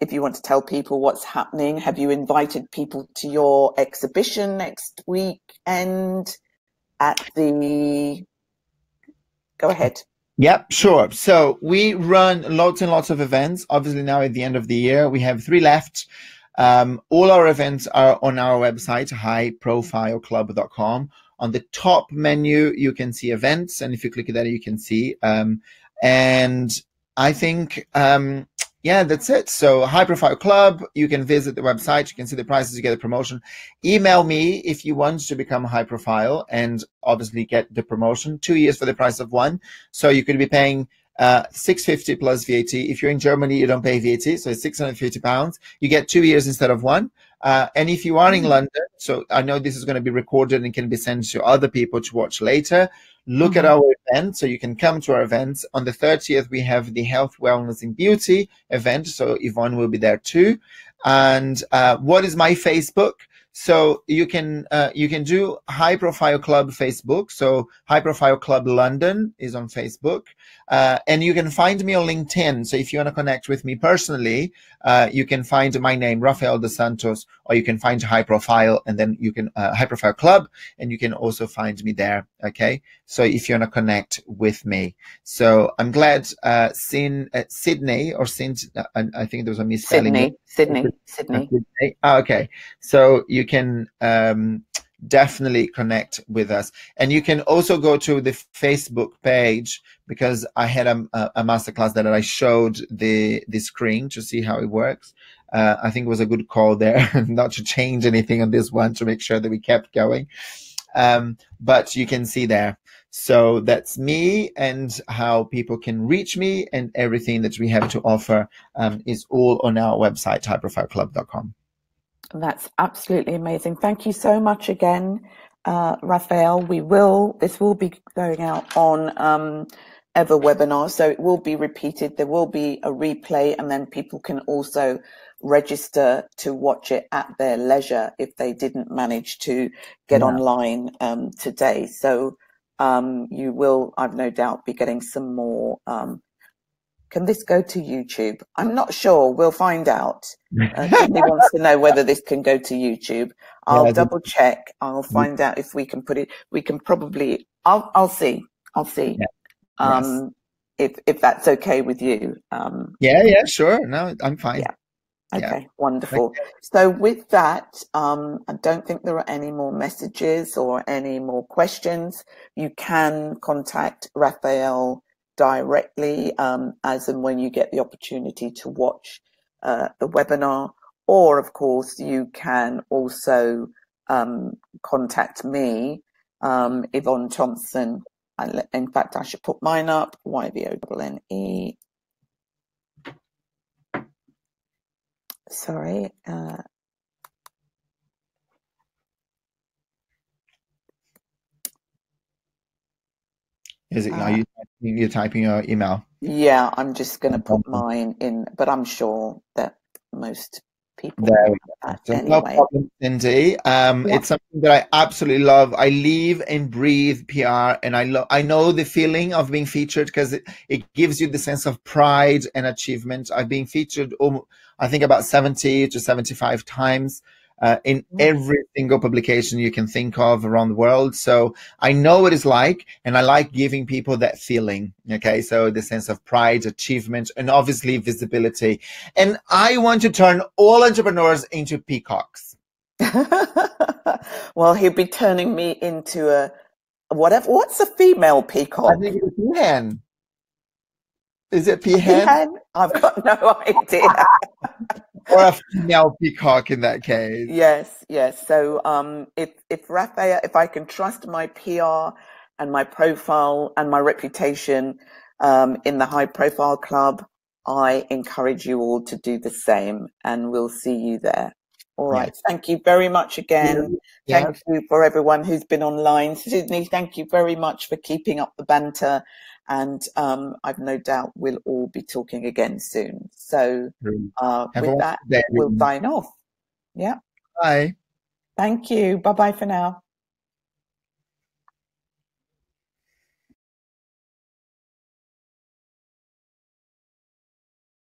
If you want to tell people what's happening, have you invited people to your exhibition next weekend at the? Go ahead. Yep, sure. So we run lots and lots of events. Obviously, now at the end of the year, we have 3 left. All our events are on our website, highprofileclub.com. On the top menu, you can see events, and if you click that, you can see. And I think, yeah, that's it. So High Profile Club, you can visit the website, you can see the prices, you get a promotion. Email me if you want to become high profile and obviously get the promotion. 2 years for the price of one. So you could be paying 650 plus VAT. If you're in Germany, you don't pay VAT, so it's 650 pounds. You get 2 years instead of one. And if you are in London, so I know this is going to be recorded and can be sent to other people to watch later, look at our event. So you can come to our events. On the 30th, we have the Health, Wellness and Beauty event. So Yvonne will be there too. And what is my Facebook? So you can do High Profile Club Facebook. So High Profile Club London is on Facebook. And you can find me on LinkedIn. So if you want to connect with me personally, you can find my name, Rafael dos Santos, or you can find High Profile, and then you can High Profile Club, and you can also find me there. Okay. So if you want to connect with me, so I'm glad Sydney or I think there was a misspelling. Sydney. Oh, okay. So you can definitely connect with us, and you can also go to the Facebook page, because I had a masterclass that I showed the screen to see how it works. I think it was a good call there not to change anything on this one, to make sure that we kept going. But you can see there. So that's me, and how people can reach me, and everything that we have to offer is all on our website, highprofileclub.com. That's absolutely amazing. Thank you so much again, Rafael. This will be going out on Ever webinar, so it will be repeated. There will be a replay, and then people can also register to watch it at their leisure if they didn't manage to get online today. So you will, I've no doubt, be getting some more. Can this go to YouTube? I'm not sure. We'll find out. Sydney wants to know whether this can go to YouTube. I'll double check. I'll find out if we can put it. We can probably. I'll see. Yeah. If that's okay with you. Yeah, sure. No, I'm fine. Yeah. Okay, wonderful. So with that, I don't think there are any more messages or any more questions. You can contact Rafael directly as and when you get the opportunity to watch the webinar, or of course you can also contact me, Yvonne Thompson. In fact, I should put mine up, YVONNE. Sorry. Is it? Are you typing your email? Yeah, I'm just going to put mine in, but I'm sure that most people there know that anyway. No problem, Cindy. It's something that I absolutely love. I live and breathe PR, and I know the feeling of being featured, because it gives you the sense of pride and achievement. I've been featured, I think, about 70 to 75 times. In every single publication you can think of around the world. So I know what it's like, and I like giving people that feeling. Okay, so the sense of pride, achievement, and obviously visibility. And I want to turn all entrepreneurs into peacocks. Well, he'll be turning me into a whatever. What's a female peacock? I think it's a peahen. Is it peahen? I've got no idea. Or a female peacock in that case. Yes. So if Rafael, if I can trust my PR and my profile and my reputation in the High Profile Club, I encourage you all to do the same, and we'll see you there. All right. Yes. Thank you very much again. Yes. Thank you for everyone who's been online. Sydney, thank you very much for keeping up the banter. And I've no doubt we'll all be talking again soon. So with that, we'll sign off. Yeah. Bye. Thank you. Bye-bye for now.